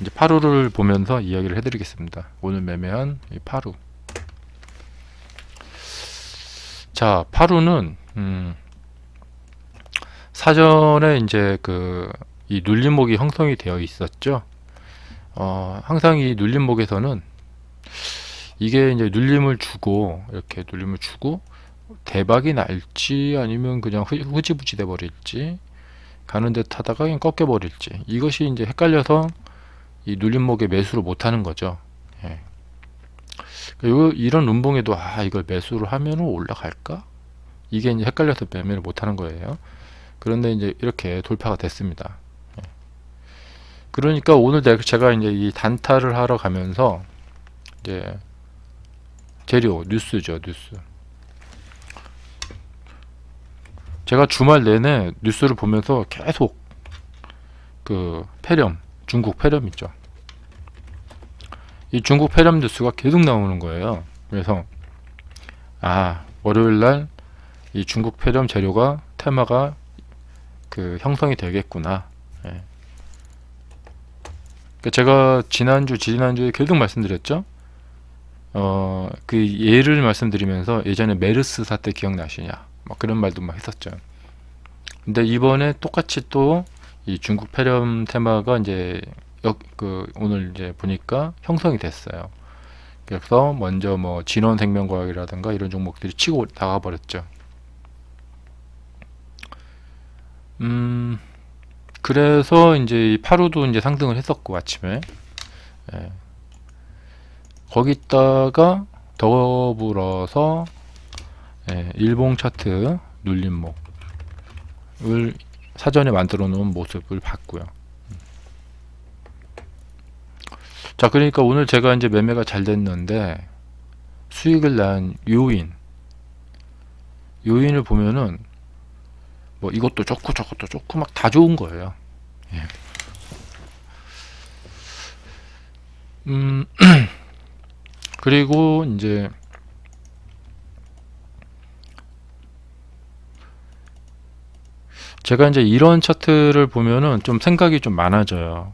이제 파루를 보면서 이야기를 해드리겠습니다. 오늘 매매한 이 파루. 자, 파루는 사전에 이제 이 눌림목이 형성이 되어 있었죠. 항상 이 눌림목에서는 이게 이제 눌림을 주고 이렇게 눌림을 주고 대박이 날지 아니면 그냥 흐지부지 돼 버릴지 가는 듯 하다가 그냥 꺾여 버릴지 이것이 이제 헷갈려서 이 눌림목에 매수를 못 하는 거죠. 예. 이런 운봉에도 이걸 매수를 하면 올라갈까? 이게 이제 헷갈려서 매매를 못 하는 거예요. 그런데 이제 이렇게 돌파가 됐습니다. 예. 그러니까 오늘 제가 이제 이 단타를 하러 가면서 이제 재료 뉴스죠, 뉴스. 제가 주말 내내 뉴스를 보면서 계속 폐렴, 중국 폐렴 있죠. 이 중국 폐렴 뉴스가 계속 나오는 거예요. 그래서 월요일날 이 중국 폐렴 재료가 테마가 형성이 되겠구나. 예. 제가 지난주에 계속 말씀드렸죠. 예를 말씀드리면서 예전에 메르스 사태 기억나시냐? 막 그런 말도 막 했었죠. 근데 이번에 똑같이 또 이 중국 폐렴 테마가 이제 오늘 이제 보니까 형성이 됐어요. 그래서 먼저 뭐 진원생명과학이라든가 이런 종목들이 치고 나가 버렸죠. 그래서 이제 이 파루도 이제 상승을 했었고 아침에. 예. 거기다가 더불어서 일봉 차트 눌림목을 사전에 만들어 놓은 모습을 봤고요. 자, 그러니까 오늘 제가 이제 매매가 잘 됐는데 수익을 난 요인을 보면은 뭐 이것도 좋고 저것도 좋고 막 다 좋은 거예요. 예. 그리고 이제 제가 이제 이런 차트를 보면은 좀 생각이 좀 많아져요.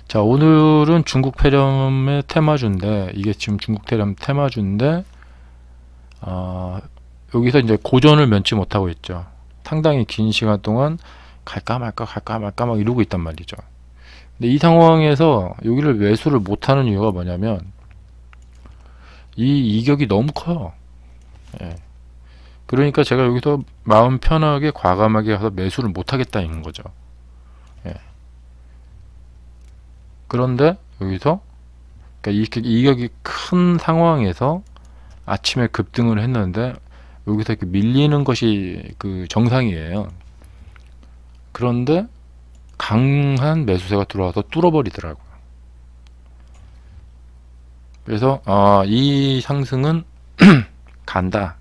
자, 오늘은 중국 폐렴의 테마주인데 이게 지금 중국 폐렴 테마주인데 여기서 이제 고전을 면치 못하고 있죠. 상당히 긴 시간 동안 갈까 말까 막 이러고 있단 말이죠. 근데 이 상황에서 여기를 매수를 못하는 이유가 뭐냐면 이 이격이 너무 커요. 예. 그러니까 제가 여기서 마음 편하게 과감하게 가서 매수를 못하겠다는 거죠. 예. 그런데 여기서 그러니까 이격이 큰 상황에서 아침에 급등을 했는데 여기서 이렇게 밀리는 것이 정상이에요. 그런데 강한 매수세가 들어와서 뚫어버리더라고요. 그래서 이 상승은 간다.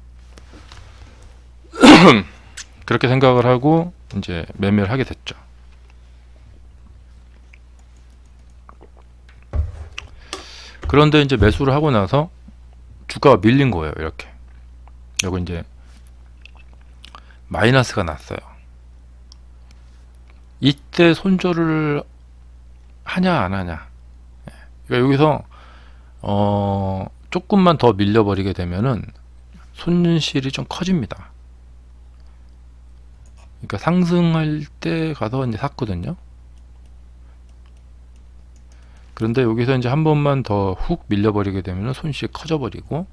그렇게 생각을 하고 이제 매매를 하게 됐죠. 그런데 이제 매수를 하고 나서 주가가 밀린 거예요. 이렇게. 여기 이제 마이너스가 났어요. 이때 손절을 하냐 안 하냐. 그러니까 여기서 조금만 더 밀려버리게 되면은 손실이 좀 커집니다. 그러니까 상승할 때 가서 이제 샀거든요. 그런데 여기서 이제 한 번만 더 훅 밀려버리게 되면 손실이 커져버리고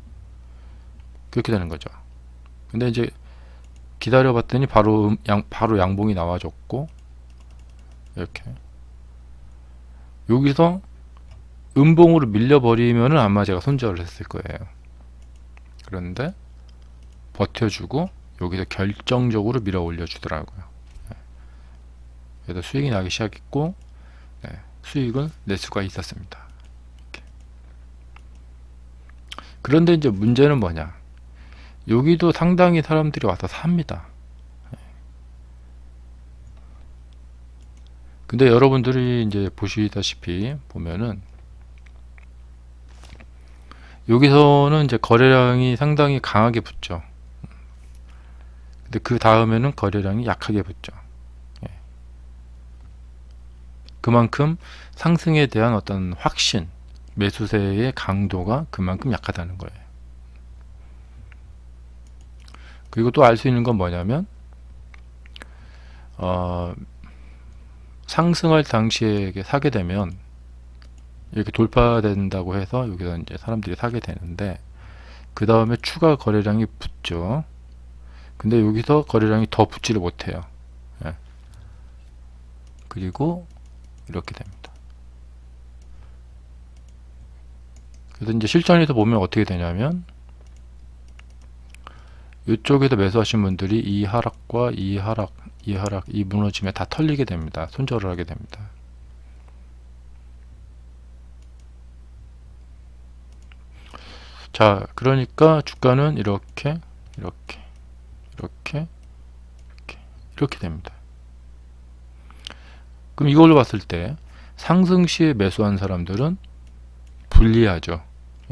그렇게 되는 거죠. 근데 이제 기다려봤더니 바로 양봉이 나와줬고 이렇게 여기서 음봉으로 밀려버리면은 아마 제가 손절을 했을 거예요. 그런데 버텨주고 여기서 결정적으로 밀어 올려주더라고요. 그래서 수익이 나기 시작했고 수익을 낼 수가 있었습니다. 이렇게. 그런데 이제 문제는 뭐냐? 여기도 상당히 사람들이 와서 삽니다. 근데 여러분들이 이제 보시다시피 보면은 여기서는 이제 거래량이 상당히 강하게 붙죠. 근데 그 다음에는 거래량이 약하게 붙죠. 그만큼 상승에 대한 어떤 확신, 매수세의 강도가 그만큼 약하다는 거예요. 그리고 또 알 수 있는 건 뭐냐면 상승할 당시에 이렇게 사게 되면 이렇게 돌파된다고 해서 여기서 이제 사람들이 사게 되는데 그 다음에 추가 거래량이 붙죠. 근데 여기서 거래량이 더 붙지를 못해요. 예. 그리고 이렇게 됩니다. 그래서 이제 실전에서 보면 어떻게 되냐면 이쪽에서 매수하신 분들이 이 하락과 이 하락, 이 무너짐에 다 털리게 됩니다. 손절을 하게 됩니다. 자, 그러니까 주가는 이렇게 됩니다. 그럼 이걸로 봤을 때 상승 시에 매수한 사람들은 불리하죠.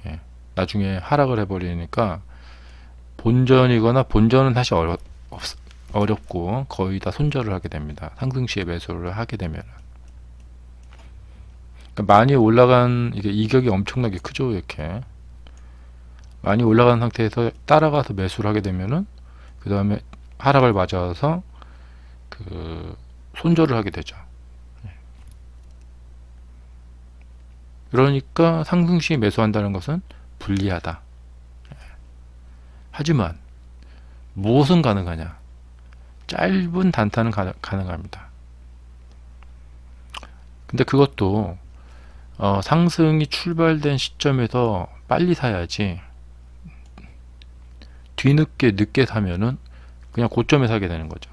예. 나중에 하락을 해버리니까 본전이거나 본전은 사실 어렵고 거의 다 손절을 하게 됩니다. 상승 시에 매수를 하게 되면. 그러니까 많이 올라간 이게 이격이 엄청나게 크죠. 이렇게 많이 올라간 상태에서 따라가서 매수를 하게 되면은 그 다음에 하락을 맞아서 그 손절을 하게 되죠. 그러니까 상승 시에 매수한다는 것은 불리하다. 하지만 무엇은 가능하냐? 짧은 단타는 가능합니다. 근데 그것도 상승이 출발된 시점에서 빨리 사야지 뒤늦게 늦게 사면은 그냥 고점에 사게 되는 거죠.